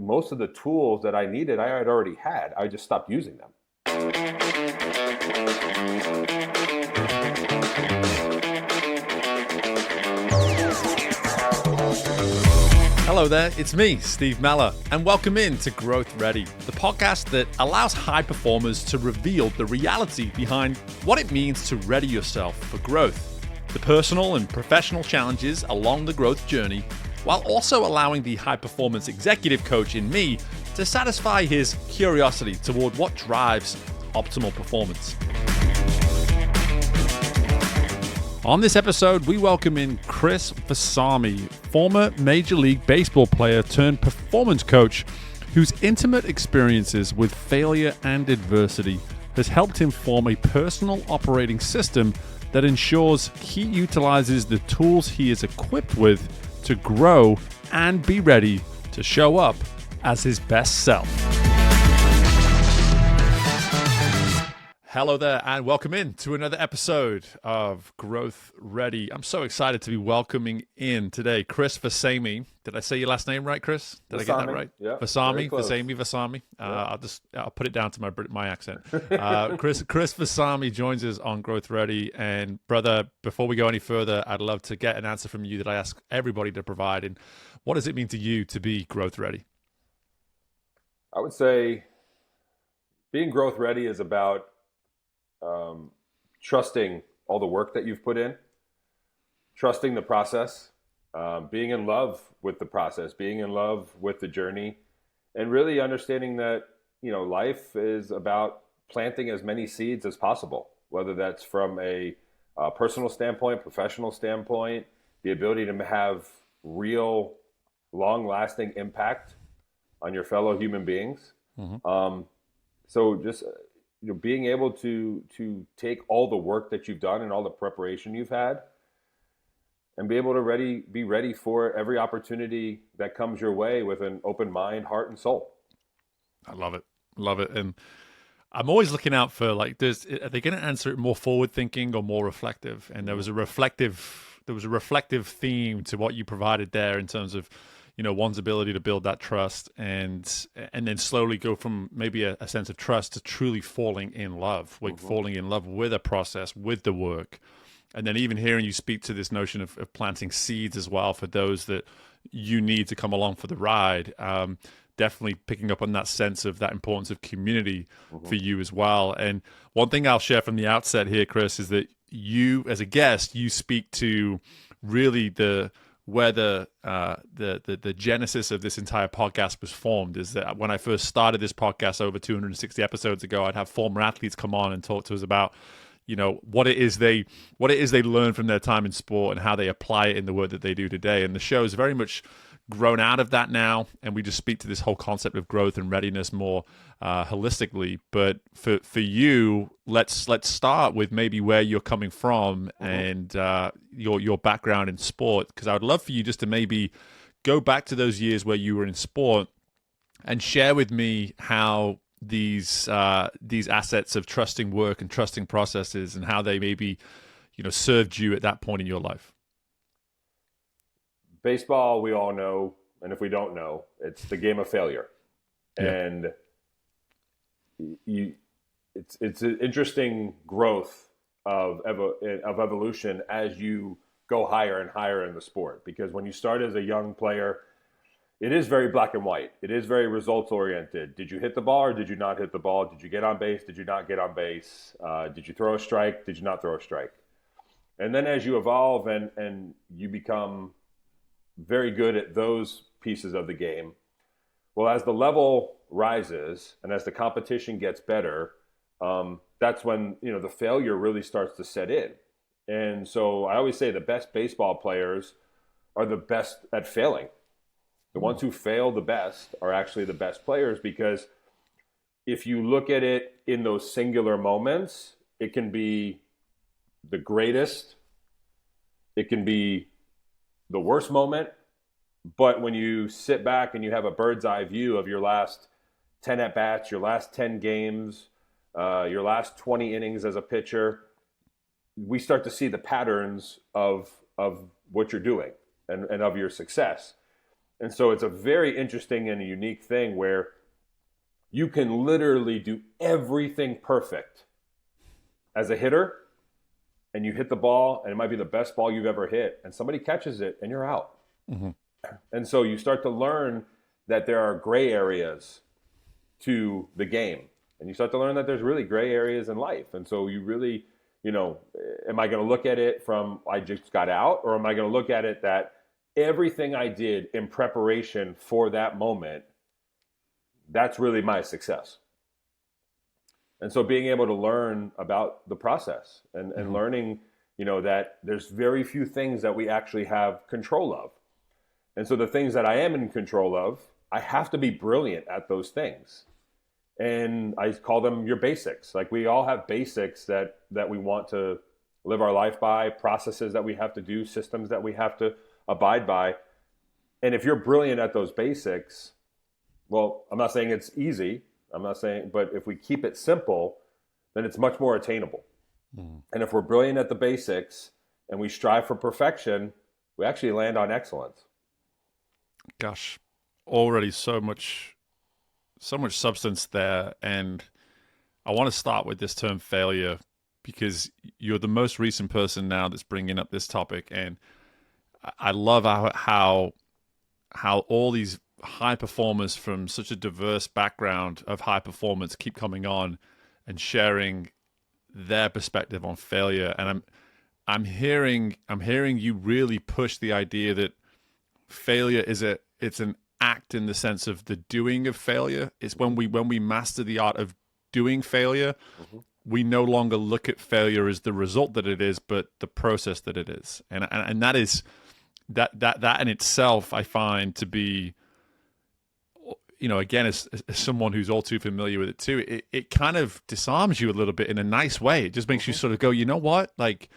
most of the tools that I needed, I had already had. I just stopped using them. Hello there, it's me, Steve Mellor, and welcome in to GrowthReady, the podcast that allows high performers to reveal the reality behind what it means to ready yourself for growth, the personal and professional challenges along the growth journey, while also allowing the high-performance executive coach in me to satisfy his curiosity toward what drives optimal performance. On this episode, we welcome in Chris Vasami, former Major League Baseball player turned performance coach, whose intimate experiences with failure and adversity has helped him form a personal operating system that ensures he utilizes the tools he is equipped with to grow and be ready to show up as his best self. Hello there, and welcome in to another episode of GrowthReady. I'm so excited to be welcoming in today Chris Vasami. Did I say your last name right, Chris? Did I get that right? Yeah, Vasami. Yeah. I'll put it down to my accent. Chris Vasami joins us on GrowthReady, and brother, before we go any further, I'd love to get an answer from you that I ask everybody to provide. And what does it mean to you to be growth ready? I would say being growth ready is about trusting all the work that you've put in, trusting the process, being in love with the process, being in love with the journey, and really understanding that, life is about planting as many seeds as possible, whether that's from a personal standpoint, professional standpoint, the ability to have real long-lasting impact on your fellow human beings. Mm-hmm. So just being able to take all the work that you've done and all the preparation you've had and be able to be ready for every opportunity that comes your way with an open mind, heart, and soul. I love it. Love it. And I'm always looking out for, are they going to answer it more forward thinking or more reflective? And there was a reflective theme to what you provided there in terms of, one's ability to build that trust and then slowly go from maybe a sense of trust to truly falling in love, falling in love with a process, with the work. And then even hearing you speak to this notion of planting seeds as well for those that you need to come along for the ride. Definitely picking up on that sense of that importance of community for you as well. And one thing I'll share from the outset here, Chris, is that you, as a guest, you speak to really where the genesis of this entire podcast was formed. Is that when I first started this podcast over 260 episodes ago, I'd have former athletes come on and talk to us about, what it is they learn from their time in sport and how they apply it in the work that they do today. And the show is very much grown out of that now, and we just speak to this whole concept of growth and readiness more holistically. But for you, let's start with maybe where you're coming from and your background in sport, because I would love for you just to maybe go back to those years where you were in sport and share with me how these assets of trusting work and trusting processes and how they maybe served you at that point in your life. Baseball, we all know, and if we don't know, it's the game of failure. Yeah. And it's an interesting growth of evolution as you go higher and higher in the sport. Because when you start as a young player, it is very black and white. It is very results oriented. Did you hit the ball or did you not hit the ball? Did you get on base? Did you not get on base? Did you throw a strike? Did you not throw a strike? And then as you evolve and you become very good at those pieces of the game, well, as the level rises and as the competition gets better, that's when the failure really starts to set in. And so I always say the best baseball players are the best at failing. The ones who fail the best are actually the best players, because if you look at it in those singular moments, it can be the greatest, it can be the worst moment. But when you sit back and you have a bird's eye view of your last 10 at-bats, your last 10 games, your last 20 innings as a pitcher, we start to see the patterns of what you're doing and of your success. And so it's a very interesting and a unique thing where you can literally do everything perfect as a hitter, and you hit the ball, and it might be the best ball you've ever hit, and somebody catches it, and you're out. Mm-hmm. And so you start to learn that there are gray areas to the game. And you start to learn that there's really gray areas in life. And so you really, am I going to look at it from I just got out, or am I going to look at it that everything I did in preparation for that moment, that's really my success. And so being able to learn about the process and learning, that there's very few things that we actually have control of. And so the things that I am in control of, I have to be brilliant at those things. And I call them your basics. Like, we all have basics that we want to live our life by, processes that we have to do, systems that we have to abide by. And if you're brilliant at those basics, well, I'm not saying it's easy. But if we keep it simple, then it's much more attainable. Mm. And if we're brilliant at the basics and we strive for perfection, we actually land on excellence. Gosh, already so much substance there. And I want to start with this term failure, because you're the most recent person now that's bringing up this topic. And I love how all these high performers from such a diverse background of high performance keep coming on and sharing their perspective on failure. And I'm hearing you really push the idea that failure it's an act in the sense of the doing of failure. It's when we master the art of doing failure, we no longer look at failure as the result that it is, but the process that it is. And that is that in itself, I find to be, again, as someone who's all too familiar with it too, it kind of disarms you a little bit in a nice way. It just makes you sort of go, you know what? Like,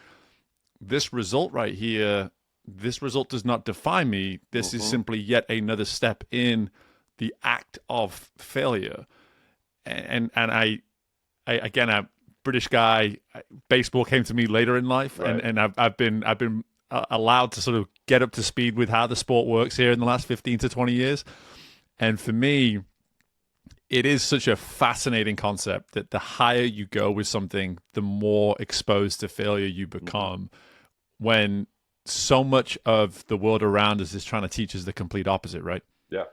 this result right here, this result does not define me. This is simply yet another step in the act of failure. And I again, a British guy, baseball came to me later in life, right. and I've been allowed to sort of get up to speed with how the sport works here in the last 15 to 20 years. And for me, it is such a fascinating concept that the higher you go with something, the more exposed to failure you become, when so much of the world around us is trying to teach us the complete opposite, right? Yeah.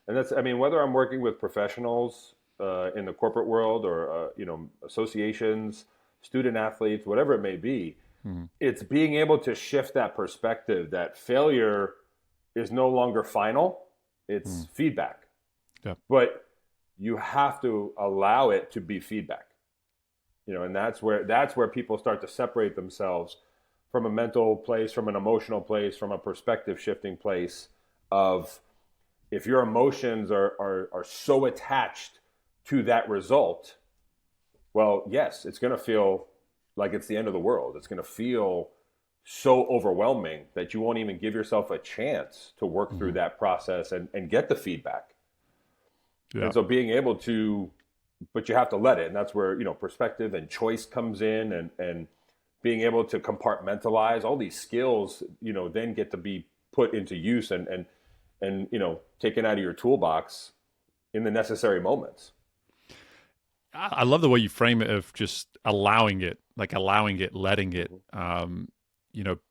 And whether I'm working with professionals in the corporate world or, associations, student athletes, whatever it may be, it's being able to shift that perspective that failure is no longer final. It's feedback. Yeah. But you have to allow it to be feedback. And that's where people start to separate themselves from a mental place, from an emotional place, from a perspective shifting place of, if your emotions are so attached to that result, well, yes, it's going to feel like it's the end of the world. It's going to feel so overwhelming that you won't even give yourself a chance to work through that process and get the feedback. Yeah. And so being able to, but you have to let it. And that's where, perspective and choice comes in, and being able to compartmentalize all these skills, then get to be put into use and taken out of your toolbox in the necessary moments. I love the way you frame it, of just allowing it, letting it,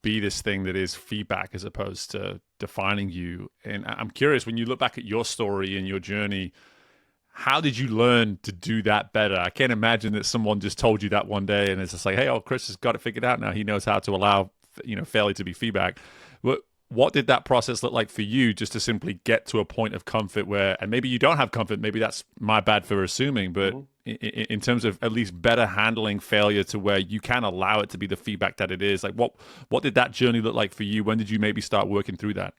be this thing that is feedback as opposed to defining you. And I'm curious, when you look back at your story and your journey, how did you learn to do that better? I can't imagine that someone just told you that one day and it's just like, hey, Chris has got it figured out now. He knows how to allow, failure to be feedback. What did that process look like for you, just to simply get to a point of comfort where, and maybe you don't have comfort, maybe that's my bad for assuming, but in terms of at least better handling failure to where you can allow it to be the feedback that it is, like what did that journey look like for you? When did you maybe start working through that?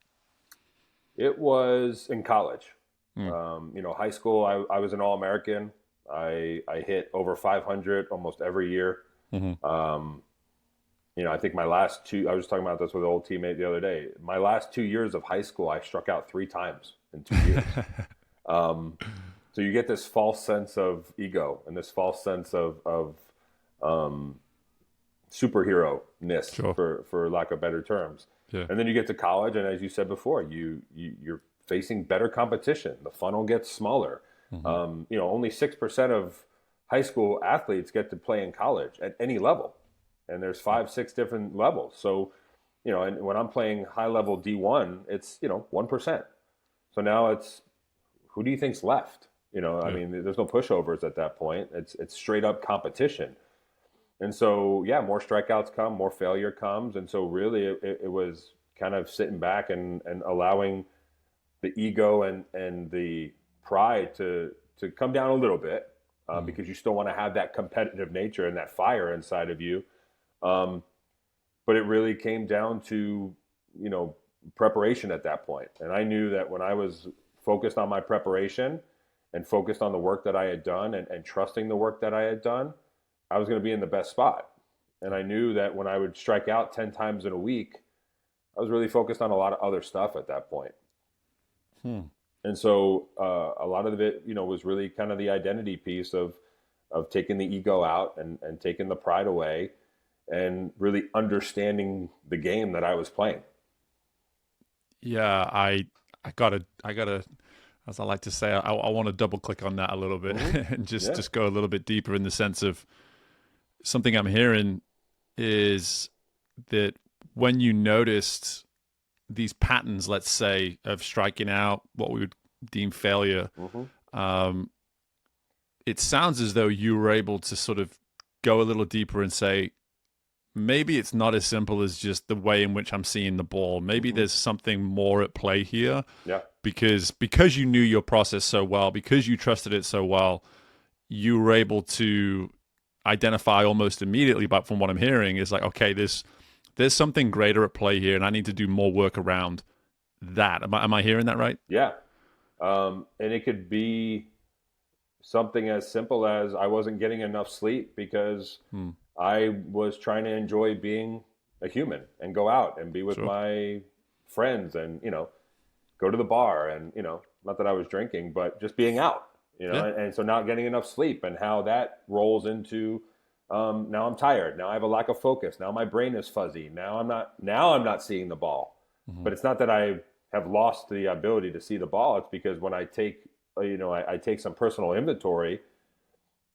It was in college. High school, I was an All-American. I hit over 500 almost every year. I think my last two, I was talking about this with an old teammate the other day. My last 2 years of high school, I struck out 3 times in 2 years. So you get this false sense of ego and this false sense of superhero-ness, sure, for lack of better terms. Yeah. And then you get to college, and as you said before, you're facing better competition. The funnel gets smaller. Mm-hmm. Only 6% of high school athletes get to play in college at any level. And there's 5, 6 different levels. So, and when I'm playing high level D1, it's, 1%. So now it's, who do you think's left? I mean, there's no pushovers at that point. It's straight up competition. And so, yeah, more strikeouts come, more failure comes. And so really it was kind of sitting back and allowing the ego and the pride to come down a little bit, because you still want to have that competitive nature and that fire inside of you. But it really came down to, preparation at that point. And I knew that when I was focused on my preparation and focused on the work that I had done and trusting the work that I had done, I was going to be in the best spot. And I knew that when I would strike out 10 times in a week, I was really focused on a lot of other stuff at that point. And so a lot of it, was really kind of the identity piece of taking the ego out and taking the pride away and really understanding the game that I was playing. Yeah, I gotta, as I like to say, I want to double click on that a little bit and just go a little bit deeper in the sense of something I'm hearing is that when you noticed these patterns, let's say, of striking out, what we would deem failure, it sounds as though you were able to sort of go a little deeper and say, maybe it's not as simple as just the way in which I'm seeing the ball. Maybe there's something more at play here. Yeah. Because you knew your process so well, because you trusted it so well, you were able to identify almost immediately, but from what I'm hearing is like, okay, there's something greater at play here, and I need to do more work around that. Am I hearing that right? Yeah. And it could be something as simple as I wasn't getting enough sleep because I was trying to enjoy being a human and go out and be with my friends and, go to the bar and, not that I was drinking, but just being out, and so not getting enough sleep and how that rolls into, now I'm tired. Now I have a lack of focus. Now my brain is fuzzy. Now I'm not seeing the ball, but it's not that I have lost the ability to see the ball. It's because when I take, I take some personal inventory,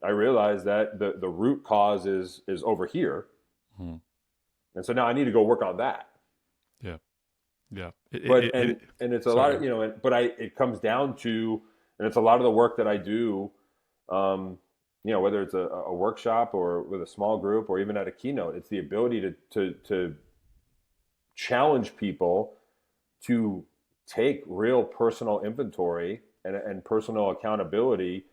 I realize that the root cause is over here. And so now I need to go work on that. Yeah. Yeah. And it's a lot of, it comes down to, and it's a lot of the work that I do, whether it's a workshop or with a small group or even at a keynote, it's the ability to challenge people to take real personal inventory and personal accountability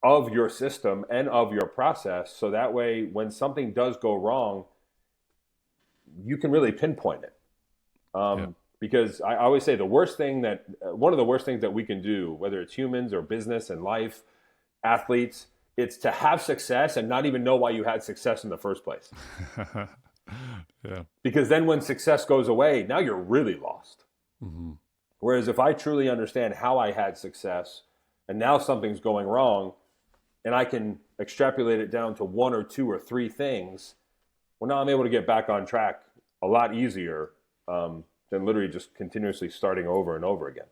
of your system and of your process. So that way, when something does go wrong, you can really pinpoint it. Because I always say one of the worst things that we can do, whether it's humans or business and life, athletes, it's to have success and not even know why you had success in the first place. Because then when success goes away, now you're really lost. Whereas if I truly understand how I had success and now something's going wrong and I can extrapolate it down to 1 or 2 or 3 things, well, now I'm able to get back on track a lot easier than literally just continuously starting over and over again.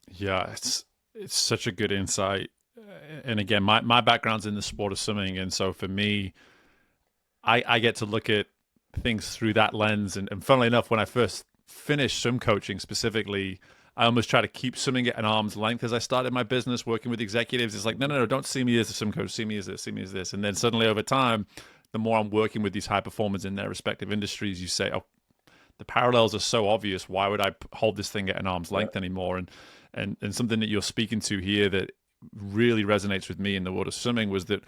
Yeah, it's such a good insight. And again, my background's in the sport of swimming. And so for me, I get to look at things through that lens. And funnily enough, when I first finished swim coaching specifically, I almost try to keep swimming at an arm's length as I started my business, working with executives. It's like, no, don't see me as a swim coach. See me as this, see me as this. And then suddenly over time, the more I'm working with these high performers in their respective industries, you say, oh, the parallels are so obvious. Why would I hold this thing at an arm's length anymore? And something that you're speaking to here that really resonates with me in the world of swimming was that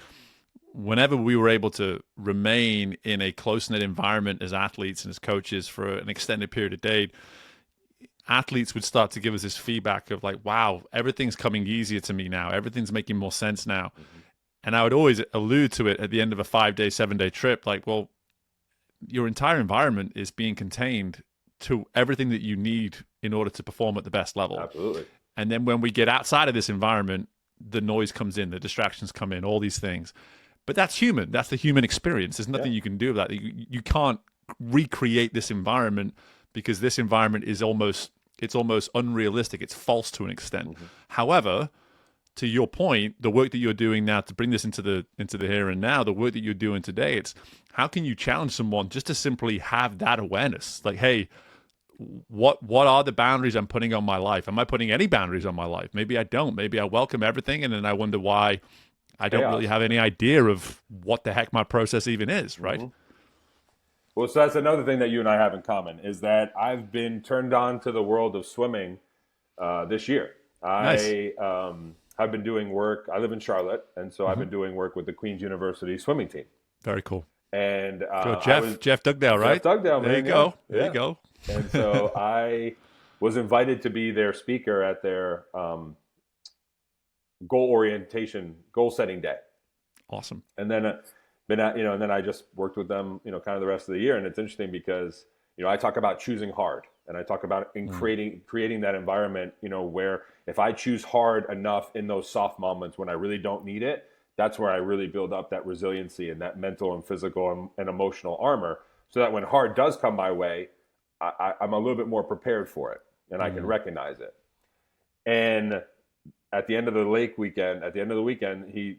whenever we were able to remain in a close-knit environment as athletes and as coaches for an extended period of day, athletes would start to give us this feedback of like, wow, everything's coming easier to me now. Everything's making more sense now. And I would always allude to it at the end of a 5-day, 7-day trip, like, well, your entire environment is being contained to everything that you need in order to perform at the best level. Absolutely. And then when we get outside of this environment, the noise comes in, the distractions come in, all these things. But that's human. That's the human experience. There's nothing you can do about it. You can't recreate this environment because this environment is almost it's almost unrealistic. It's false to an extent. However, to your point, the work that you're doing now to bring this into the here and now, the work that you're doing today, it's how can you challenge someone just to simply have that awareness? Like, hey, what are the boundaries I'm putting on my life? Am I putting any boundaries on my life? Maybe I don't. Maybe I welcome everything, and then I wonder why I don't really have any idea of what the heck my process even is, right? Well, so that's another thing that you and I have in common is that I've been turned on to the world of swimming this year. Nice. I've been doing work. I live in Charlotte, and so I've been doing work with the Queen's University swimming team. Very cool. And Jeff Dugdale, right? Jeff Dugdale, man. There you go. There you go. And so I was invited to be their speaker at their goal setting day. Awesome. And then and then I just worked with them, kind of the rest of the year. And it's interesting because, I talk about choosing hard, and I talk about creating that environment, where if I choose hard enough in those soft moments when I really don't need it, that's where I really build up that resiliency and that mental and physical and emotional armor, so that when hard does come my way, I'm a little bit more prepared for it, and I can recognize it. And at the end of the weekend,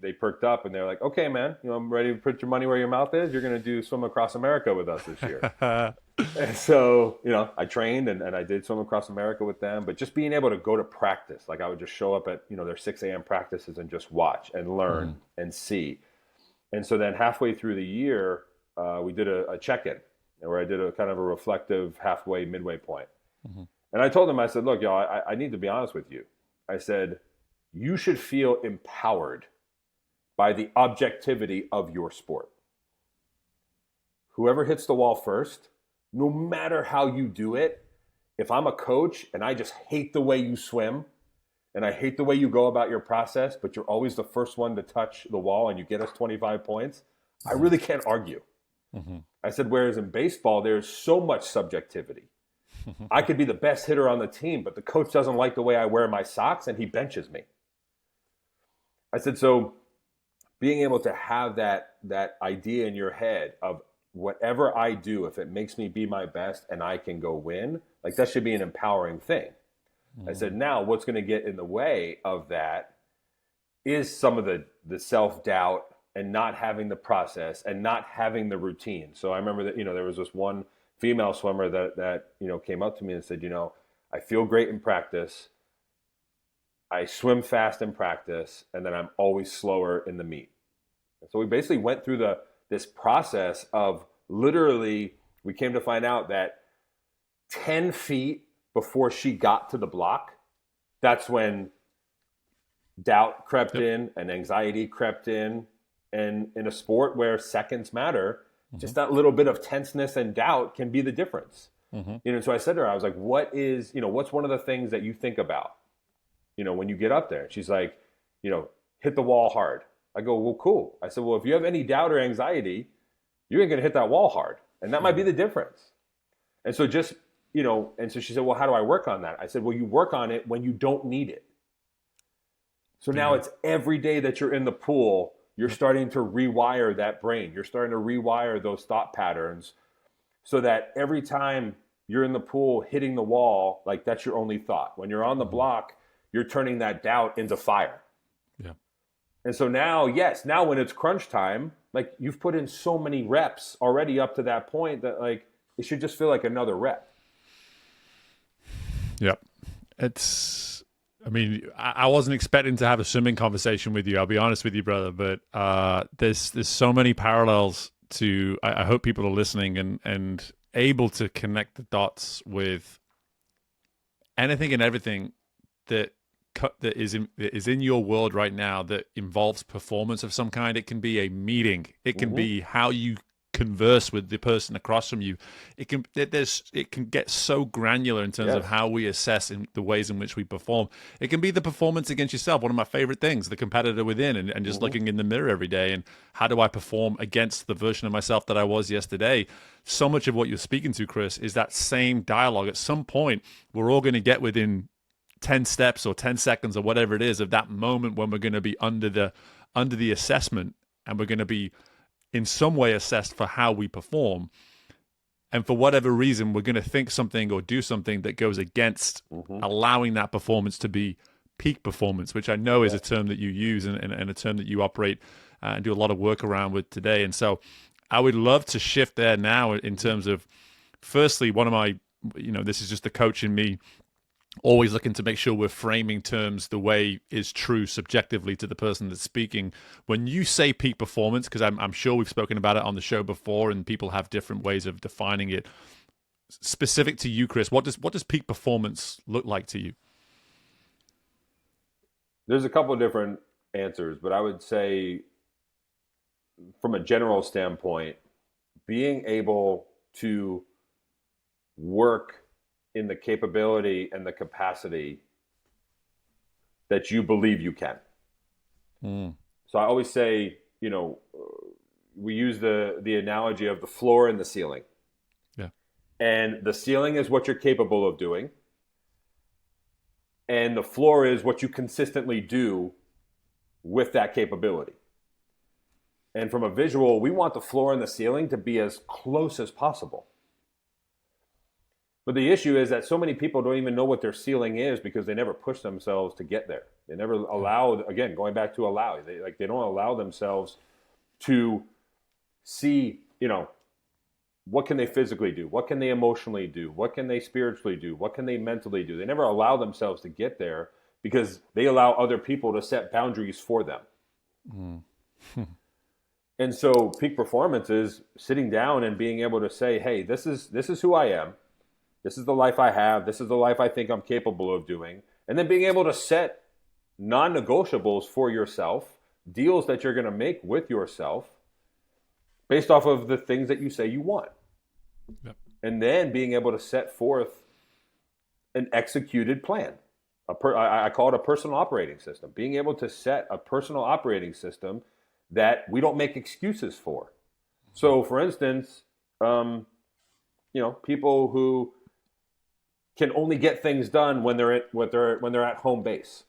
they perked up and they're like, "Okay, man, I'm ready to put your money where your mouth is. You're going to do Swim Across America with us this year." And so, I trained and I did Swim Across America with them. But just being able to go to practice, like I would just show up at, their 6 a.m. practices and just watch and learn and see. And so then halfway through the year, we did a check-in where I did a kind of a reflective midway point. And I told them, I said, "Look, y'all, I need to be honest with you." I said, "You should feel empowered by the objectivity of your sport. Whoever hits the wall first, no matter how you do it, if I'm a coach and I just hate the way you swim and I hate the way you go about your process, but you're always the first one to touch the wall and you get us 25 points, I really can't argue." I said, whereas in baseball, there's so much subjectivity. I could be the best hitter on the team, but the coach doesn't like the way I wear my socks and he benches me. I said, so being able to have that idea in your head of whatever I do, if it makes me be my best and I can go win, like that should be an empowering thing. I said, now what's going to get in the way of that is some of the self-doubt and not having the process and not having the routine. So I remember that, there was this one female swimmer that came up to me and said, I feel great in practice. I swim fast in practice, and then I'm always slower in the meet. And so we basically went through this process of literally, we came to find out that 10 feet before she got to the block, that's when doubt crept in and anxiety crept in. And in a sport where seconds matter, just that little bit of tenseness and doubt can be the difference. So I said to her, I was like, what's one of the things that you think about, when you get up there? She's like, hit the wall hard. I go, well, cool. I said, well, if you have any doubt or anxiety, you ain't going to hit that wall hard. And that might be the difference. And so and so she said, well, how do I work on that? I said, well, you work on it when you don't need it. So now it's every day that you're in the pool, you're starting to rewire that brain. You're starting to rewire those thought patterns so that every time you're in the pool hitting the wall, like that's your only thought. When you're on the block, you're turning that doubt into fire. Yeah. And so now when it's crunch time, like you've put in so many reps already up to that point that like it should just feel like another rep. Yep. I wasn't expecting to have a swimming conversation with you. I'll be honest with you, brother, but there's so many parallels to, I hope people are listening and able to connect the dots with anything and everything that is in your world right now that involves performance of some kind. It can be a meeting. It can be how you converse with the person across from you. It can get so granular in terms of how we assess in the ways in which we perform. It can be the performance against yourself, one of my favorite things, the competitor within, and just looking in the mirror every day and how do I perform against the version of myself that I was yesterday. So much of what you're speaking to, Chris, is that same dialogue. At some point, we're all going to get within 10 steps or 10 seconds or whatever it is of that moment when we're going to be under the assessment, and we're going to be in some way assessed for how we perform. And for whatever reason, we're going to think something or do something that goes against allowing that performance to be peak performance, which I know is a term that you use and a term that you operate and do a lot of work around with today. And so I would love to shift there now in terms of, firstly, one of my, this is just the coach in me, always looking to make sure we're framing terms the way is true subjectively to the person that's speaking. When you say peak performance, because I'm sure we've spoken about it on the show before and people have different ways of defining it, specific to you, Chris, what does peak performance look like to you? There's a couple of different answers, but I would say from a general standpoint, being able to work in the capability and the capacity that you believe you can. So I always say, we use the analogy of the floor and the ceiling. Yeah. And the ceiling is what you're capable of doing. And the floor is what you consistently do with that capability. And from a visual, we want the floor and the ceiling to be as close as possible. But the issue is that so many people don't even know what their ceiling is because they never push themselves to get there. They never allow, again, going back to allow, they don't allow themselves to see, what can they physically do? What can they emotionally do? What can they spiritually do? What can they mentally do? They never allow themselves to get there because they allow other people to set boundaries for them. And so peak performance is sitting down and being able to say, hey, this is who I am. This is the life I have. This is the life I think I'm capable of doing. And then being able to set non-negotiables for yourself, deals that you're going to make with yourself based off of the things that you say you want. Yep. And then being able to set forth an executed plan. I call it a personal operating system. Being able to set a personal operating system that we don't make excuses for. So, for instance, people who can only get things done when they're at home base.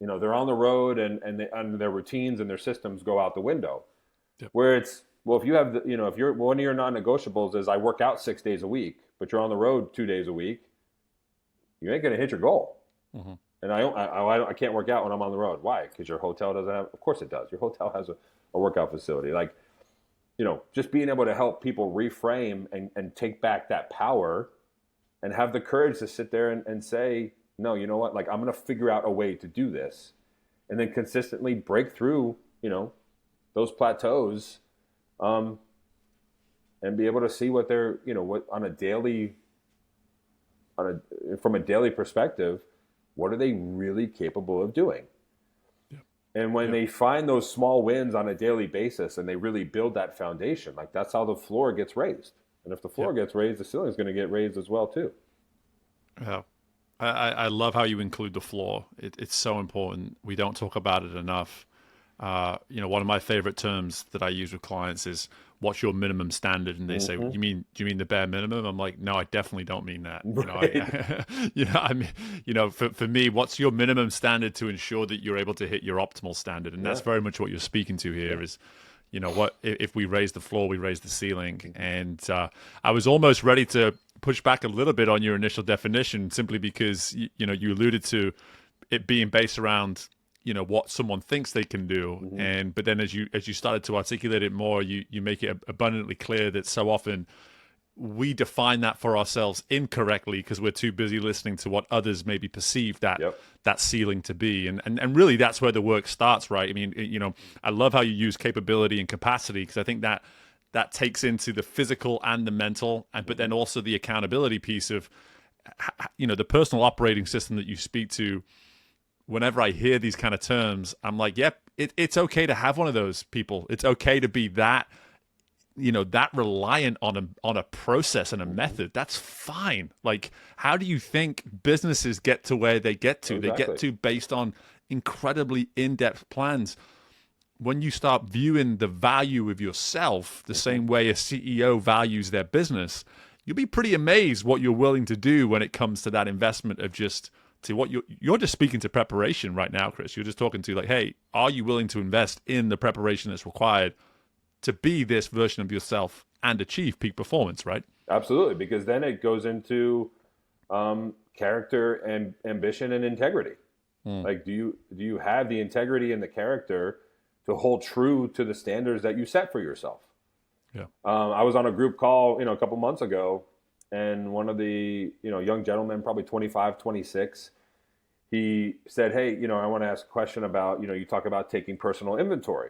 They're on the road and their routines and their systems go out the window. Yep. Where it's, well, if you have if you're, one of your non-negotiables is I work out 6 days a week, but you're on the road 2 days a week, you ain't going to hit your goal. Mm-hmm. And I can't work out when I'm on the road. Why? Because your hotel doesn't have. Of course it does. Your hotel has a workout facility. Just being able to help people reframe and take back that power, and have the courage to sit there and say, no, you know what? I'm going to figure out a way to do this, and then consistently break through, those plateaus, and be able to see what they're, what on a daily, from a daily perspective, what are they really capable of doing? Yep. And when they find those small wins on a daily basis and they really build that foundation, that's how the floor gets raised. And if the floor gets raised, the ceiling is going to get raised as well, too. Yeah. I love how you include the floor. It's so important. We don't talk about it enough. One of my favorite terms that I use with clients is, what's your minimum standard? And they say, do you mean the bare minimum? I'm like, no, I definitely don't mean that. Right. For me, what's your minimum standard to ensure that you're able to hit your optimal standard? And that's very much what you're speaking to here is, what if we raise the floor, we raise the ceiling. And I was almost ready to push back a little bit on your initial definition, simply because, you alluded to it being based around, what someone thinks they can do. Mm-hmm. But then as you started to articulate it more, you make it abundantly clear that so often we define that for ourselves incorrectly because we're too busy listening to what others maybe perceive that ceiling to be. And really that's where the work starts, right? I mean, I love how you use capability and capacity, because I think that takes into the physical and the mental, but then also the accountability piece of, the personal operating system that you speak to. Whenever I hear these kind of terms, I'm like, yep, it's okay to have one of those people. It's okay to be that, that reliant on a process and a method. That's fine. How do you think businesses get to where they get to? Exactly. They get to based on incredibly in-depth plans. When you start viewing the value of yourself the same way a CEO values their business, you'll be pretty amazed what you're willing to do when it comes to that investment of just to what you're just speaking to preparation right now, Chris. You're just talking to hey, are you willing to invest in the preparation that's required to be this version of yourself and achieve peak performance, right? Absolutely, because then it goes into character and ambition and integrity. Like, do you have the integrity and the character to hold true to the standards that you set for yourself? Yeah. I was on a group call, a couple months ago, and one of the, young gentlemen, probably 25, 26, he said, "Hey, I want to ask a question about, you talk about taking personal inventory.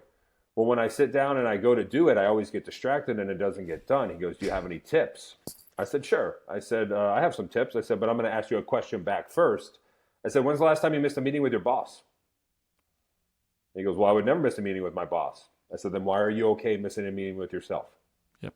Well, when I sit down and I go to do it, I always get distracted and it doesn't get done." He goes, "Do you have any tips?" I said, "Sure." I said, "I have some tips." I said, "But I'm going to ask you a question back first." I said, "When's the last time you missed a meeting with your boss?" He goes, "Well, I would never miss a meeting with my boss." I said, "Then why are you okay missing a meeting with yourself?" Yep.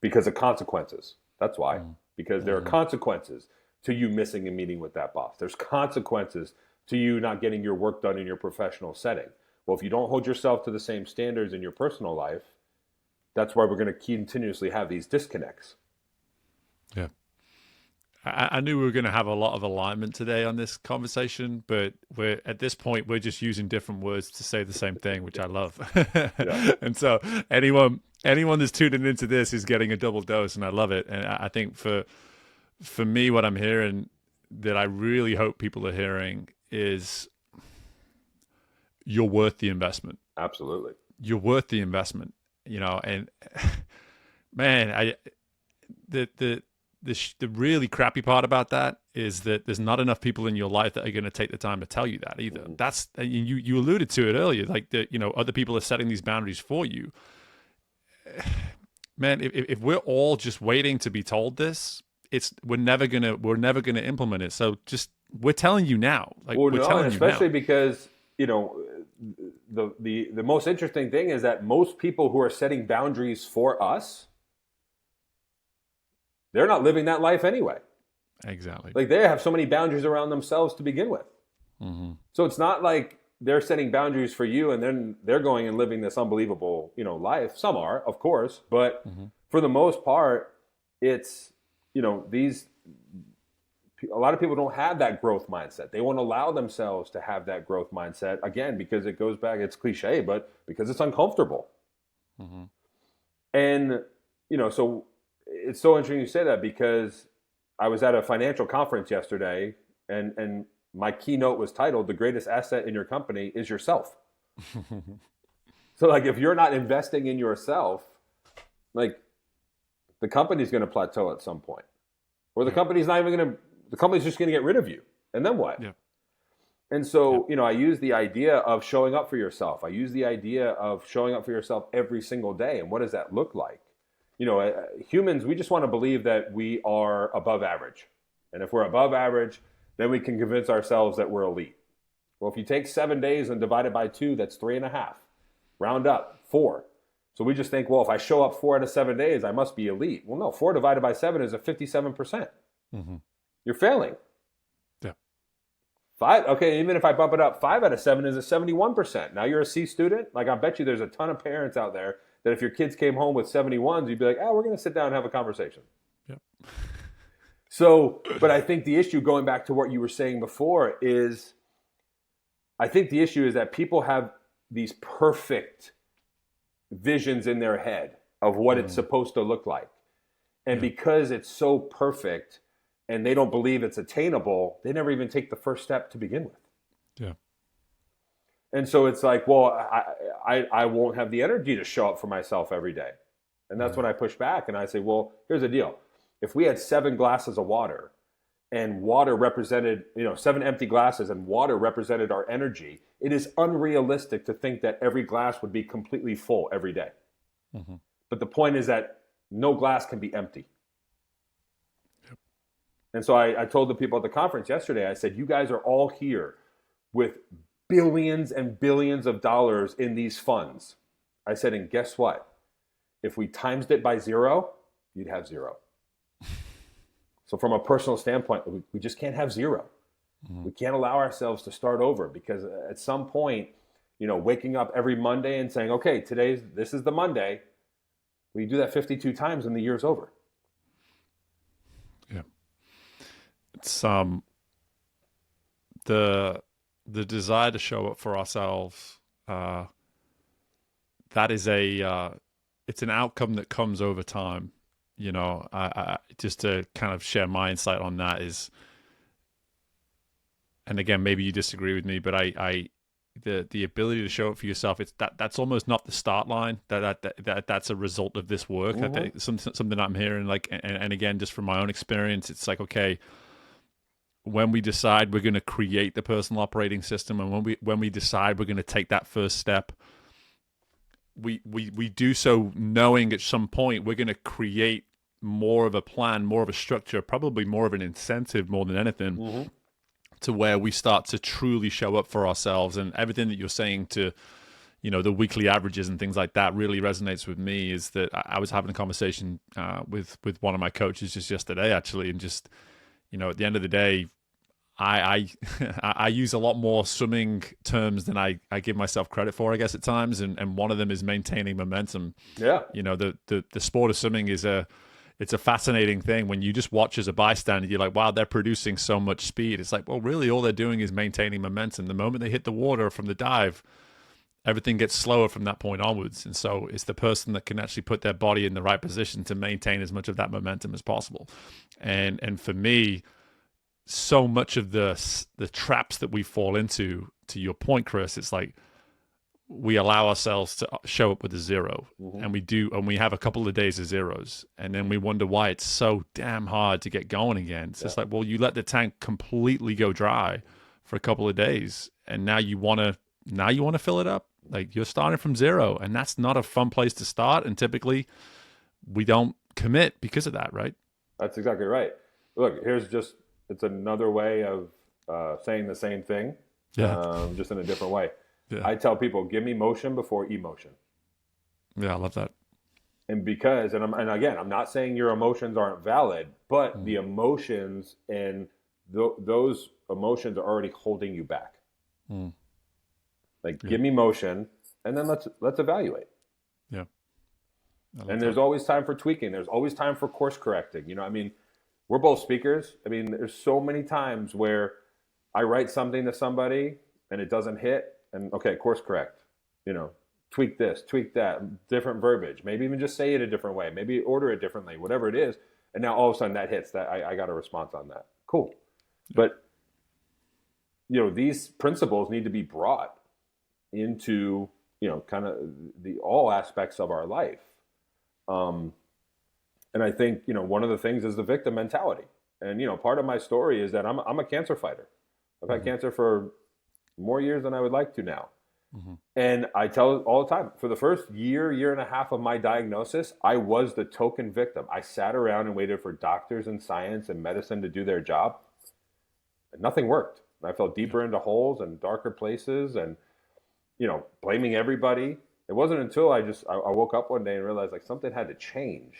Because of consequences. That's why. Because there are consequences to you missing a meeting with that boss. There's consequences to you not getting your work done in your professional setting. Well, if you don't hold yourself to the same standards in your personal life, that's why we're going to continuously have these disconnects. Yeah. I knew we were going to have a lot of alignment today on this conversation, but at this point, we're just using different words to say the same thing, which I love. Yeah. And so anyone that's tuning into this is getting a double dose, and I love it. And I think for me, what I'm hearing that I really hope people are hearing is you're worth the investment. Absolutely. You're worth the investment, and man, the really crappy part about that is that there's not enough people in your life that are going to take the time to tell you that either. That's, you alluded to it earlier, like that, other people are setting these boundaries for you. Man, if we're all just waiting to be told this, we're never gonna implement it. So just, we're telling you now, like, Well, we're no, telling and you now. especially because, the most interesting thing is that most people who are setting boundaries for us, they're not living that life anyway. Exactly. Like, they have so many boundaries around themselves to begin with. So it's not like they're setting boundaries for you and then they're going and living this unbelievable, life. Some are, of course, but for the most part, it's, a lot of people don't have that growth mindset. They won't allow themselves to have that growth mindset, again, because it goes back, it's cliche, but because it's uncomfortable. And, so it's so interesting you say that, because I was at a financial conference yesterday, and my keynote was titled, "The greatest asset in your company is yourself." So, like, if you're not investing in yourself, like, the company's going to plateau at some point. Or the company's not even going to, the company's just going to get rid of you. And then what? Yeah. And so, I use the idea of showing up for yourself. I use the idea of showing up for yourself every single day. And what does that look like? Humans, we just want to believe that we are above average. And if we're above average, then we can convince ourselves that we're elite. Well, if you take 7 days and divide it by 2, that's 3.5. Round up, 4. So we just think, well, if I show up 4 out of 7 days, I must be elite. Well, no, 4 divided by 7 is a 57%. You're failing. Yeah. 5, okay, even if I bump it up, 5 out of 7 is a 71%. Now you're a C student. Like, I bet you there's a ton of parents out there that if your kids came home with 71s, you'd be like, we're going to sit down and have a conversation. Yep. So, but I think the issue, going back to what you were saying before, is I think the issue is that people have these perfect visions in their head of what it's supposed to look like. And because it's so perfect and they don't believe it's attainable, they never even take the first step to begin with. Yeah. And so it's like, well, I won't have the energy to show up for myself every day. And that's when I push back and I say, well, here's the deal. If we had 7 glasses of water and water represented, 7 empty glasses and water represented our energy, it is unrealistic to think that every glass would be completely full every day. But the point is that no glass can be empty. Yep. And so I told the people at the conference yesterday, I said, you guys are all here with billions and billions of dollars in these funds. I said, and guess what? If we times it by 0, you'd have 0. So from a personal standpoint, we just can't have 0. We can't allow ourselves to start over, because at some point, waking up every Monday and saying, okay, this is the Monday. We do that 52 times and the year's over. Yeah. It's the desire to show up for ourselves, that is it's an outcome that comes over time. I just to kind of share my insight on that is, and again, maybe you disagree with me, but the ability to show up for yourself, that's almost not the start line. That's a result of this work. I think something I'm hearing, like, and again, just from my own experience, it's like, okay, when we decide we're going to create the personal operating system, and when we decide we're going to take that first step, we do so knowing at some point we're going to create more of a plan, more of a structure, probably more of an incentive more than anything, to where we start to truly show up for ourselves. And everything that you're saying to, the weekly averages and things like that really resonates with me. Is that I was having a conversation with one of my coaches just yesterday, actually, and just, at the end of the day, I I use a lot more swimming terms than I give myself credit for, I guess, at times, and one of them is maintaining momentum. Yeah. The sport of swimming it's a fascinating thing. When you just watch as a bystander, you're like, wow, they're producing so much speed. It's like, well, really all they're doing is maintaining momentum. The moment they hit the water from the dive, everything gets slower from that point onwards. And so it's the person that can actually put their body in the right position to maintain as much of that momentum as possible. And for me, so much of the traps that we fall into, to your point, Chris, it's like we allow ourselves to show up with a zero, and we have a couple of days of zeros, and then we wonder why it's so damn hard to get going again. It's just like, well, you let the tank completely go dry for a couple of days, and now you want to fill it up. Like, you're starting from zero, and that's not a fun place to start. And typically we don't commit because of that, right? That's exactly right. Look, it's another way of saying the same thing, just in a different way. Yeah. I tell people, give me motion before emotion. Yeah, I love that. And because, and again, I'm not saying your emotions aren't valid, but the emotions and those emotions are already holding you back. Like, give me motion, and then let's evaluate. Yeah. And there's always time for tweaking. There's always time for course correcting. I mean, we're both speakers. I mean, there's so many times where I write something to somebody and it doesn't hit, and okay, course correct. Tweak this, tweak that, different verbiage. Maybe even just say it a different way. Maybe order it differently, whatever it is. And now all of a sudden that hits. That I got a response on that. Cool. But these principles need to be brought into kind of all aspects of our life. And I think one of the things is the victim mentality. And part of my story is that I'm a cancer fighter. I've had cancer for more years than I would like to now. And I tell all the time, for the first year and a half of my diagnosis, I was the token victim. I sat around and waited for doctors and science and medicine to do their job, and nothing worked. And I fell deeper into holes and darker places, and blaming everybody. It wasn't until I woke up one day and realized, like, something had to change,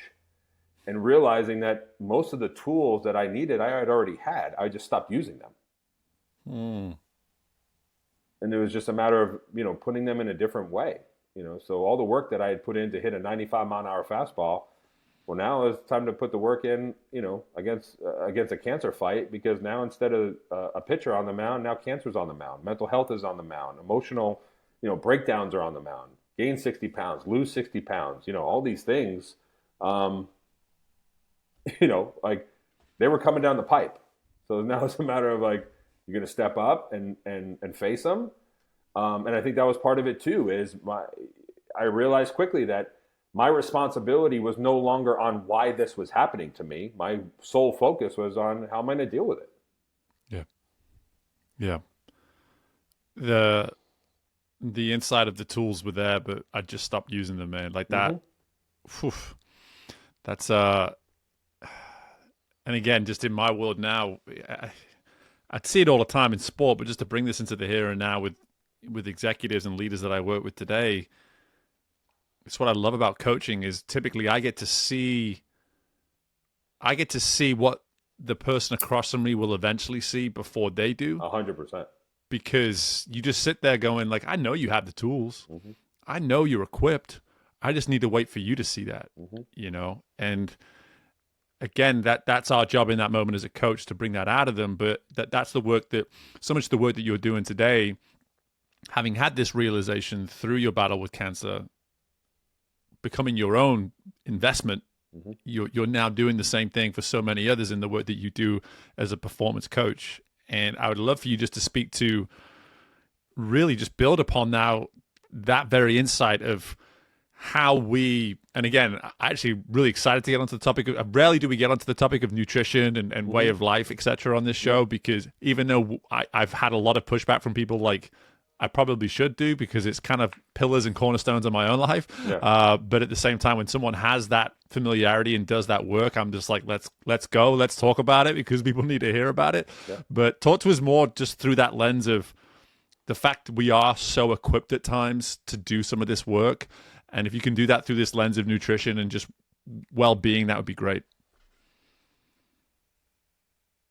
and realizing that most of the tools that I needed, I had already had. I just stopped using them. And it was just a matter of, putting them in a different way. So all the work that I had put in to hit a 95-mile-an-hour fastball, well, now it's time to put the work in, against a cancer fight, because now instead of a pitcher on the mound, now cancer's on the mound. Mental health is on the mound. Emotional, breakdowns are on the mound. Gain 60 pounds, lose 60 pounds, all these things, like, they were coming down the pipe. So now it's a matter of, like, you're going to step up and face them. And I think that was part of it too, I realized quickly that my responsibility was no longer on why this was happening to me. My sole focus was on how am I going to deal with it. Yeah. Yeah. The inside of the tools were there, but I just stopped using them, man. Like that. That's, and again, just in my world now, I'd see it all the time in sport, but just to bring this into the here and now with executives and leaders that I work with today, it's what I love about coaching is typically I get to see what the person across from me will eventually see before they do. 100%. Because you just sit there going, like, I know you have the tools. I know you're equipped. I just need to wait for you to see that, and again, that's our job in that moment as a coach, to bring that out of them. But that's the work so much of the work that you're doing today, having had this realization through your battle with cancer, becoming your own investment you're now doing the same thing for so many others in the work that you do as a performance coach. And I would love for you just to speak to, really just build upon now that very insight of how we, and again, I'm actually really excited to get onto the topic of, rarely do we get onto the topic of nutrition and way of life, etc. on this show, because even though I've had a lot of pushback from people, like I probably should do, because it's kind of pillars and cornerstones of my own life. But at the same time, when someone has that familiarity and does that work, I'm just like, let's go, let's talk about it, because people need to hear about it. But talk to us more just through that lens of the fact we are so equipped at times to do some of this work. And if you can do that through this lens of nutrition and just well-being, that would be great.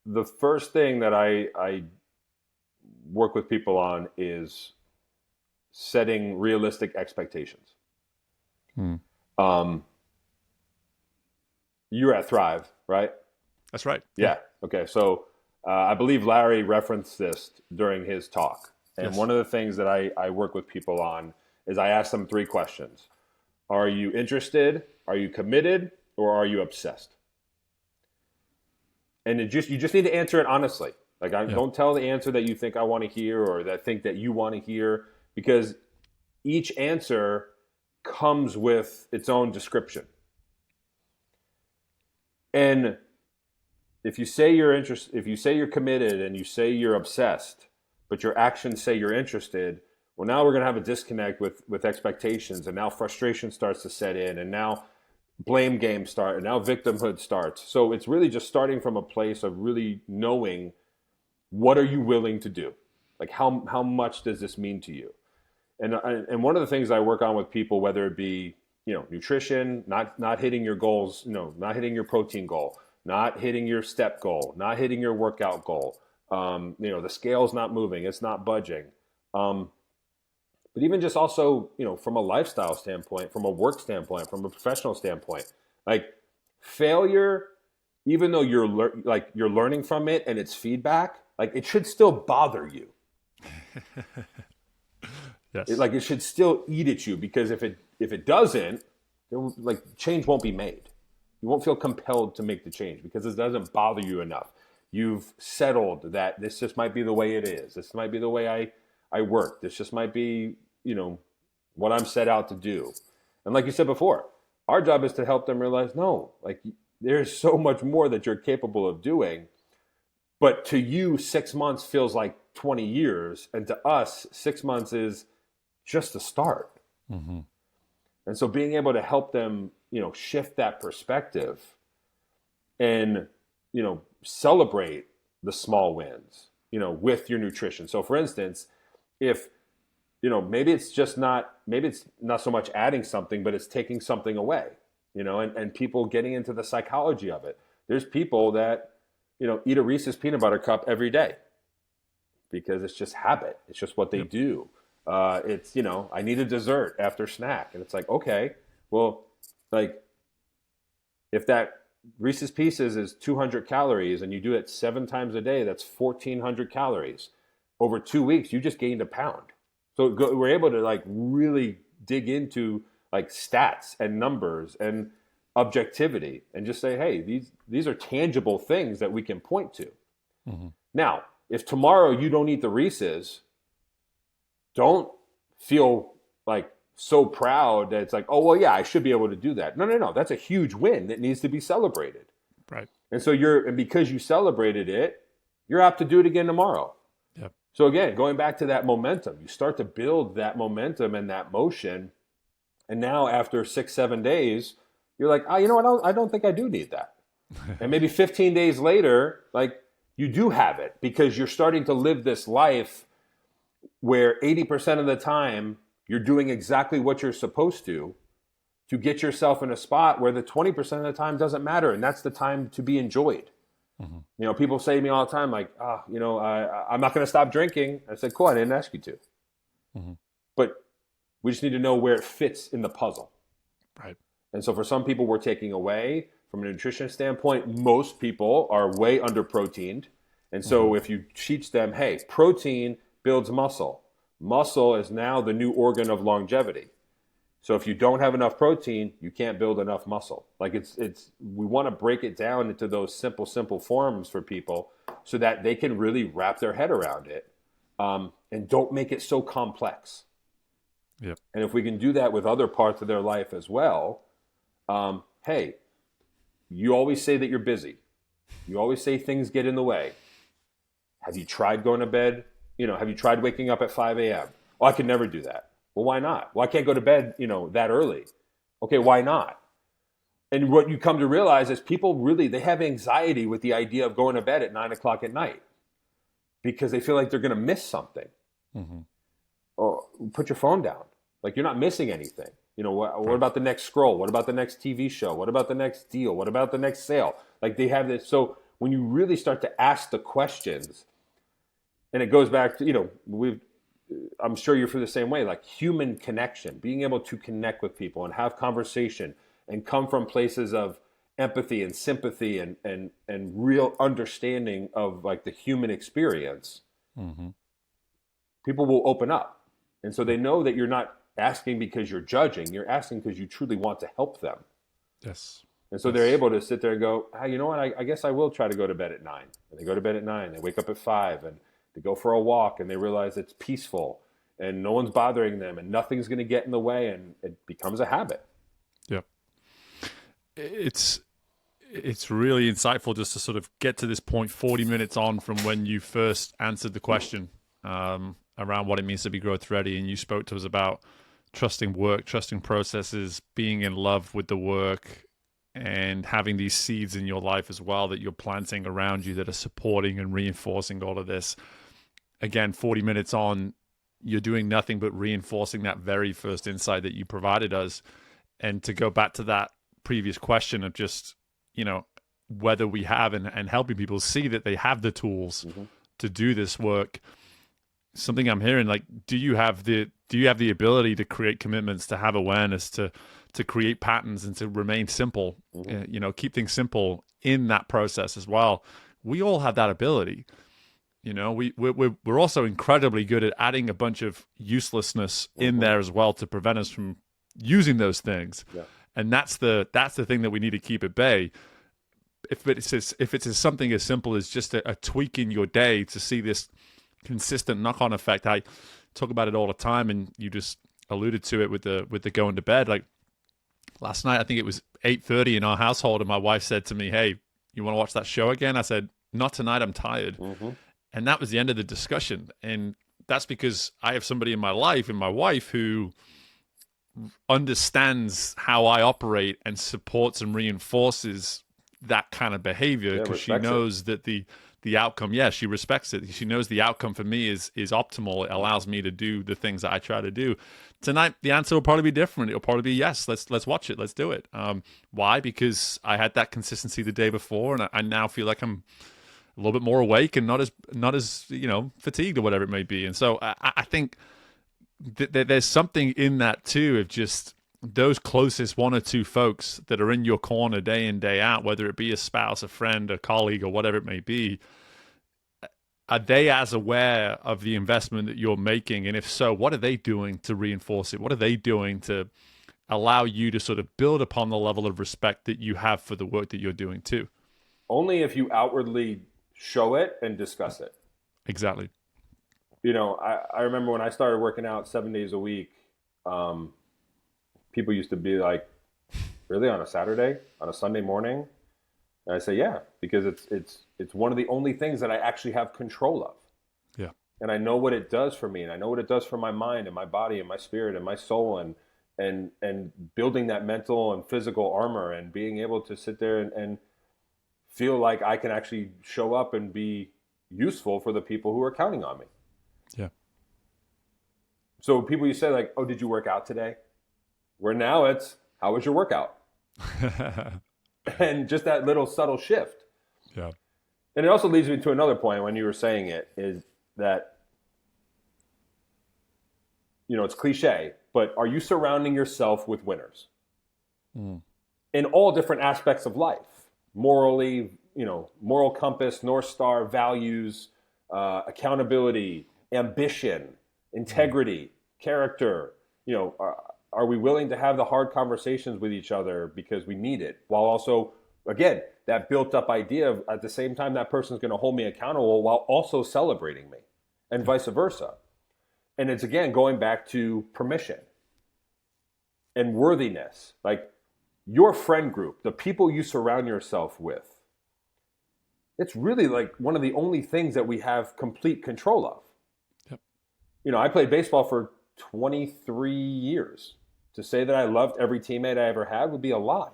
The first thing that I work with people on is setting realistic expectations. You're at Thrive, right? That's right. Yeah. Okay. So I believe Larry referenced this during his talk. And one of the things that I work with people on is I ask them 3 questions. Are you interested? Are you committed? Or are you obsessed? And you just need to answer it honestly. Like, don't tell the answer that you think I want to hear or that think that you want to hear, because each answer comes with its own description. And if you say you're interested, if you say you're committed and you say you're obsessed, but your actions say you're interested, well, now we're going to have a disconnect with expectations, and now frustration starts to set in, and now blame games start, and now victimhood starts. So it's really just starting from a place of really knowing, what are you willing to do? Like, how much does this mean to you? And one of the things I work on with people, whether it be, nutrition, not hitting your goals, not hitting your protein goal, not hitting your step goal, not hitting your workout goal, the scale's not moving, it's not budging. But even just also, from a lifestyle standpoint, from a work standpoint, from a professional standpoint, like, failure, even though you're learning from it and it's feedback, like, it should still bother you. Yes. It should still eat at you, because if it doesn't, change won't be made. You won't feel compelled to make the change because it doesn't bother you enough. You've settled that this just might be the way it is. This might be the way I work. This just might be, what I'm set out to do. And like you said before, our job is to help them realize, no, there's so much more that you're capable of doing. But to you, 6 months feels like 20 years. And to us, 6 months is just the start. Mm-hmm. And so being able to help them, shift that perspective and, celebrate the small wins, with your nutrition. So for instance, if, maybe it's not so much adding something, but it's taking something away, and people getting into the psychology of it. There's people that, eat a Reese's peanut butter cup every day because it's just habit. It's just what they do. It's, I need a dessert after snack. And it's like, okay, well, if that Reese's Pieces is 200 calories and you do it 7 times a day, that's 1,400 calories. Over 2 weeks, you just gained a pound. So we're able to really dig into stats and numbers and objectivity and just say, hey, these are tangible things that we can point to. Mm-hmm. Now, if tomorrow you don't eat the Reese's, don't feel so proud that it's oh, well, yeah, I should be able to do that. No. That's a huge win that needs to be celebrated. Right. And so because you celebrated it, you're apt to do it again tomorrow. Yep. So again, going back to that momentum, you start to build that momentum and that motion. And now after 6-7 days, you're like, oh, you know what? I don't think I do need that. And maybe 15 days later, you do have it because you're starting to live this life where 80% of the time you're doing exactly what you're supposed to get yourself in a spot where the 20% of the time doesn't matter. And that's the time to be enjoyed. Mm-hmm. People say to me all the time, I'm not going to stop drinking. I said, cool, I didn't ask you to. Mm-hmm. But we just need to know where it fits in the puzzle. Right. And so for some people, we're taking away from a nutrition standpoint. Most people are way under proteined. And so if you teach them, hey, protein builds muscle. Muscle is now the new organ of longevity. So if you don't have enough protein, you can't build enough muscle. Like we want to break it down into those simple forms for people so that they can really wrap their head around it, and don't make it so complex. Yep. And if we can do that with other parts of their life as well, hey, you always say that you're busy. You always say things get in the way. Have you tried going to bed? Have you tried waking up at 5 a.m.? Well, I could never do that. Well, why not? Well, I can't go to bed, that early. Okay, why not? And what you come to realize is people really, they have anxiety with the idea of going to bed at 9 o'clock at night because they feel like they're going to miss something. Mm-hmm. Or put your phone down. Like, you're not missing anything. What about the next scroll? What about the next TV show? What about the next deal? What about the next sale? Like, they have this. So when you really start to ask the questions, and it goes back to, I'm sure you're the same way, like human connection, being able to connect with people and have conversation and come from places of empathy and sympathy and real understanding of like the human experience. Mm-hmm. People will open up. And so they know that you're not asking because you're judging, you're asking because you truly want to help them. Yes. And so they're able to sit there and go, hey, you know what, I guess I will try to go to bed at 9. And they go to bed at 9, they wake up at 5, and they go for a walk, and they realize it's peaceful and no one's bothering them and nothing's going to get in the way, and it becomes a habit. Yep. It's really insightful just to sort of get to this point 40 minutes on from when you first answered the question around what it means to be growth ready. And you spoke to us about trusting work, trusting processes, being in love with the work, and having these seeds in your life as well that you're planting around you that are supporting and reinforcing all of this. Again, 40 minutes on, you're doing nothing but reinforcing that very first insight that you provided us. And to go back to that previous question of just, whether we have and helping people see that they have the tools to do this work. Something I'm hearing, like, do you have the ability to create commitments, to have awareness, to create patterns, and to remain simple, keep things simple in that process as well? We all have that ability. We're also incredibly good at adding a bunch of uselessness in there as well to prevent us from using those things. Yeah. And that's the thing that we need to keep at bay. If it's something as simple as just a tweak in your day to see this consistent knock-on effect. I talk about it all the time, and you just alluded to it with the going to bed. Like last night, I think it was 8:30 in our household, and my wife said to me, "Hey, you want to watch that show again?" I said, "Not tonight. I'm tired." And that was the end of the discussion. And that's because I have somebody in my life, and my wife, who understands how I operate and supports and reinforces that kind of behavior, because she knows that the outcome, she respects it. She knows the outcome for me is optimal. It allows me to do the things that I try to do. Tonight, the answer will probably be different. It'll probably be yes. Let's watch it. Let's do it. Why? Because I had that consistency the day before, and I now feel like I'm a little bit more awake and not as fatigued or whatever it may be. And so I think that there's something in that too, of just those closest one or two folks that are in your corner day in, day out, whether it be a spouse, a friend, a colleague, or whatever it may be. Are they as aware of the investment that you're making? And if so, what are they doing to reinforce it? What are they doing to allow you to sort of build upon the level of respect that you have for the work that you're doing too? Only if you outwardly show it and discuss it. Exactly. I remember when I started working out 7 days a week, people used to be like, "Really, on a Saturday, on a Sunday morning?" And I say, "Yeah, because it's one of the only things that I actually have control of." Yeah. And I know what it does for me, and I know what it does for my mind and my body and my spirit and my soul, and building that mental and physical armor, and being able to sit there and feel like I can actually show up and be useful for the people who are counting on me. Yeah. So people, you say like, "Oh, did you work out today?" Where now it's, "How was your workout?" And just that little subtle shift. Yeah. And it also leads me to another point when you were saying it, is that, it's cliche, but are you surrounding yourself with winners? In all different aspects of life? Morally, moral compass, North Star, values, accountability, ambition, integrity, character, are we willing to have the hard conversations with each other because we need it, while also, again, that built up idea of at the same time that person's going to hold me accountable while also celebrating me, and vice versa. And it's, again, going back to permission and worthiness. Like, your friend group, the people you surround yourself with, it's really like one of the only things that we have complete control of. Yep. You know, I played baseball for 23 years. To say that I loved every teammate I ever had would be a lie.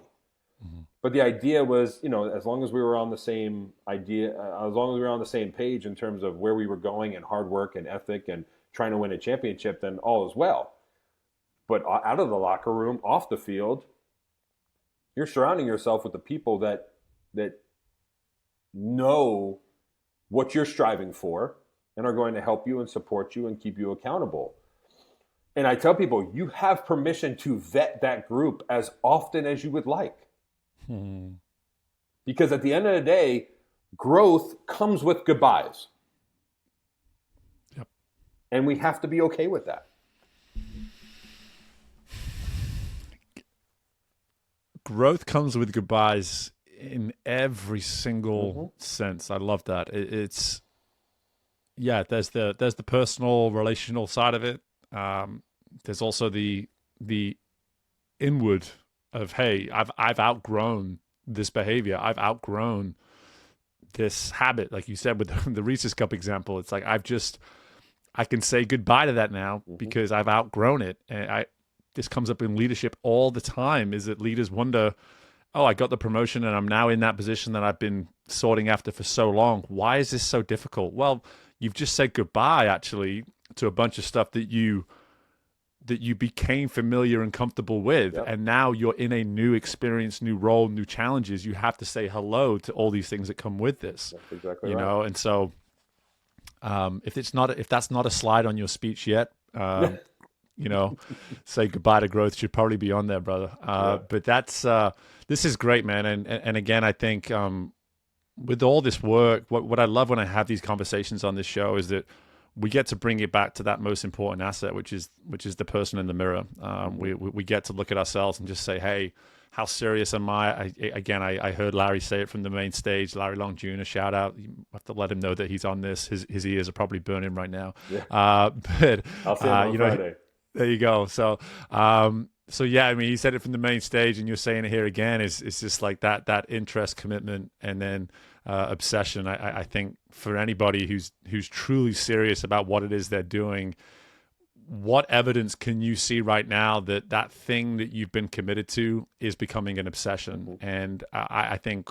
Mm-hmm. But the idea was, you know, as long as we were on the same idea, as long as we were on the same page in terms of where we were going and hard work and ethic and trying to win a championship, then all is well. But out of the locker room, off the field, you're surrounding yourself with the people that know what you're striving for and are going to help you and support you and keep you accountable. And I tell people, you have permission to vet that group as often as you would like. Because at the end of the day, growth comes with goodbyes. Yep. And we have to be okay with that. Growth comes with goodbyes in every single sense. I love that. It's there's the personal, relational side of it. There's also the inward of, hey, I've outgrown this behavior. I've outgrown this habit. Like you said with the Reese's Cup example, it's like I can say goodbye to that now because I've outgrown it. And this comes up in leadership all the time, is that leaders wonder, oh, I got the promotion and I'm now in that position that I've been sorting after for so long. Why is this so difficult? Well, you've just said goodbye actually to a bunch of stuff that you became familiar and comfortable with. Yep. And now you're in a new experience, new role, new challenges. You have to say hello to all these things that come with this. That's exactly you right. know, and so if that's not a slide on your speech yet, you know, say goodbye to growth should probably be on there, brother. But this is great, man. And again, I think with all this work, what I love when I have these conversations on this show is that we get to bring it back to that most important asset, which is the person in the mirror. We get to look at ourselves and just say, hey, how serious am I? I heard Larry say it from the main stage. Larry Long Jr., shout out. You have to let him know that he's on this. His ears are probably burning right now. Yeah. But I'll see him on Friday. There you go. So yeah, I mean, he said it from the main stage, and you're saying it here again. It's just like that interest, commitment, and then obsession. I think for anybody who's truly serious about what it is they're doing, what evidence can you see right now that thing that you've been committed to is becoming an obsession? And I think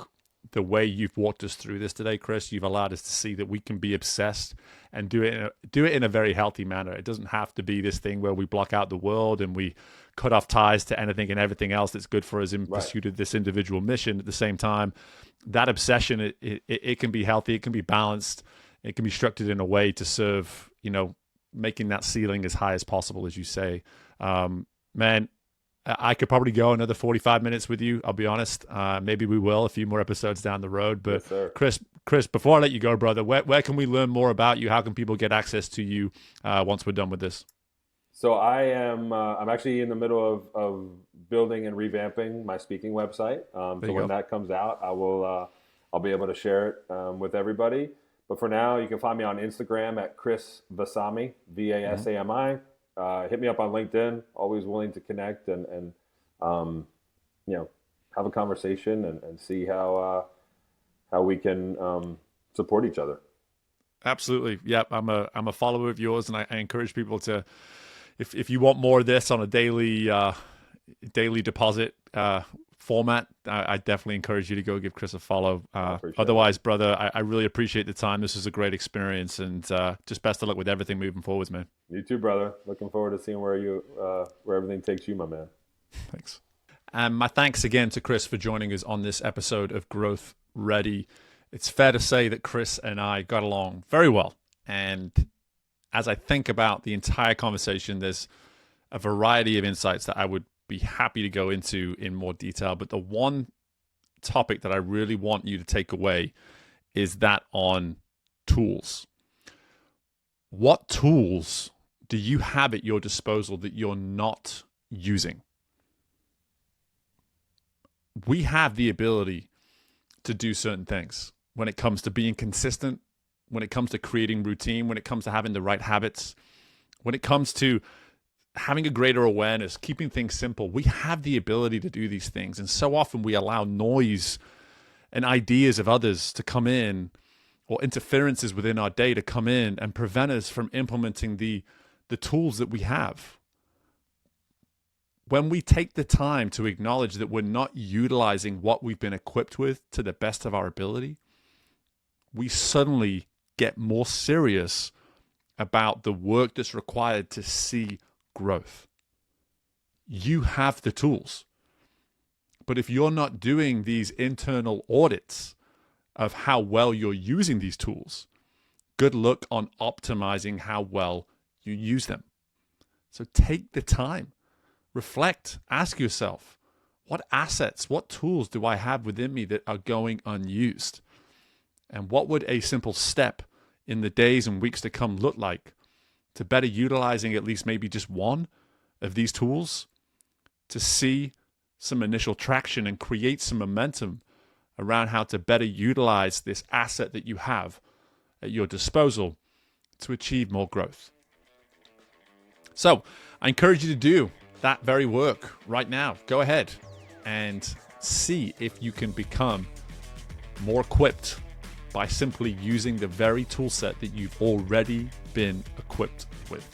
the way you've walked us through this today, Chris, you've allowed us to see that we can be obsessed and do it in a very healthy manner. It doesn't have to be this thing where we block out the world and we cut off ties to anything and everything else that's good for us in pursuit of this individual mission. At the same time, that obsession, it can be healthy, it can be balanced, it can be structured in a way to serve, making that ceiling as high as possible, as you say. Man, I could probably go another 45 minutes with you. I'll be honest. Maybe we will a few more episodes down the road. But yes, Chris, before I let you go, brother, where can we learn more about you? How can people get access to you once we're done with this? So I'm actually in the middle of building and revamping my speaking website. So when that comes out, I'll be able to share it with everybody. But for now, you can find me on Instagram at Chris Vasami, Vasami. Hit me up on LinkedIn. Always willing to connect and have a conversation and see how we can support each other. Absolutely. Yep. I'm a follower of yours, and I encourage people to, if you want more of this on a daily deposit format, I definitely encourage you to go give Chris a follow. Otherwise, brother, I really appreciate the time. This was a great experience, and just best of luck with everything moving forwards, man. You too, brother. Looking forward to seeing where everything takes you, my man. Thanks. And my thanks again to Chris for joining us on this episode of Growth Ready. It's fair to say that Chris and I got along very well. And as I think about the entire conversation, there's a variety of insights that I would be happy to go into in more detail. But the one topic that I really want you to take away is that on tools. What tools do you have at your disposal that you're not using. We have the ability to do certain things when it comes to being consistent, when it comes to creating routine, when it comes to having the right habits, when it comes to having a greater awareness, keeping things simple. We have the ability to do these things. And so often we allow noise and ideas of others to come in, or interferences within our day to come in and prevent us from implementing the tools that we have. When we take the time to acknowledge that we're not utilizing what we've been equipped with to the best of our ability, we suddenly get more serious about the work that's required to see growth. You have the tools. But if you're not doing these internal audits of how well you're using these tools, good luck on optimizing how well you use them. So take the time, reflect, ask yourself, what assets, what tools do I have within me that are going unused? And what would a simple step in the days and weeks to come look like to better utilizing at least maybe just one of these tools to see some initial traction and create some momentum around how to better utilize this asset that you have at your disposal to achieve more growth? So I encourage you to do that very work right now. Go ahead and see if you can become more equipped by simply using the very tool set that you've already been equipped with.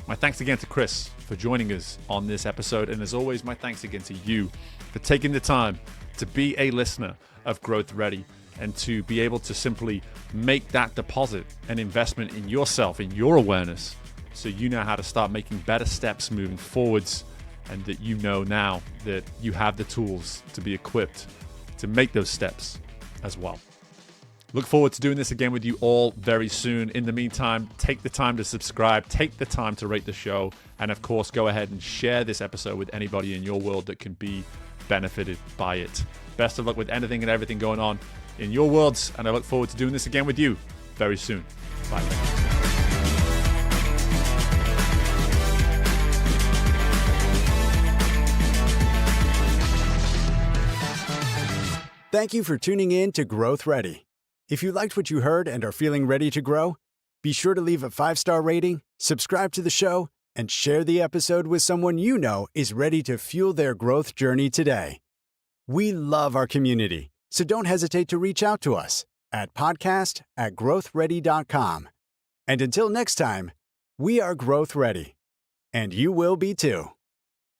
My thanks again to Chris for joining us on this episode. And as always, my thanks again to you for taking the time to be a listener of Growth Ready and to be able to simply make that deposit and investment in yourself, in your awareness, so you know how to start making better steps moving forwards, and that you know now that you have the tools to be equipped to make those steps as well. Look forward to doing this again with you all very soon. In the meantime, take the time to subscribe, take the time to rate the show, and of course, go ahead and share this episode with anybody in your world that can be benefited by it. Best of luck with anything and everything going on in your worlds, and I look forward to doing this again with you very soon. Bye. Thank you for tuning in to Growth Ready. If you liked what you heard and are feeling ready to grow, be sure to leave a 5-star rating, subscribe to the show, and share the episode with someone you know is ready to fuel their growth journey today. We love our community, so don't hesitate to reach out to us at podcast@growthready.com. And until next time, we are Growth Ready, and you will be too.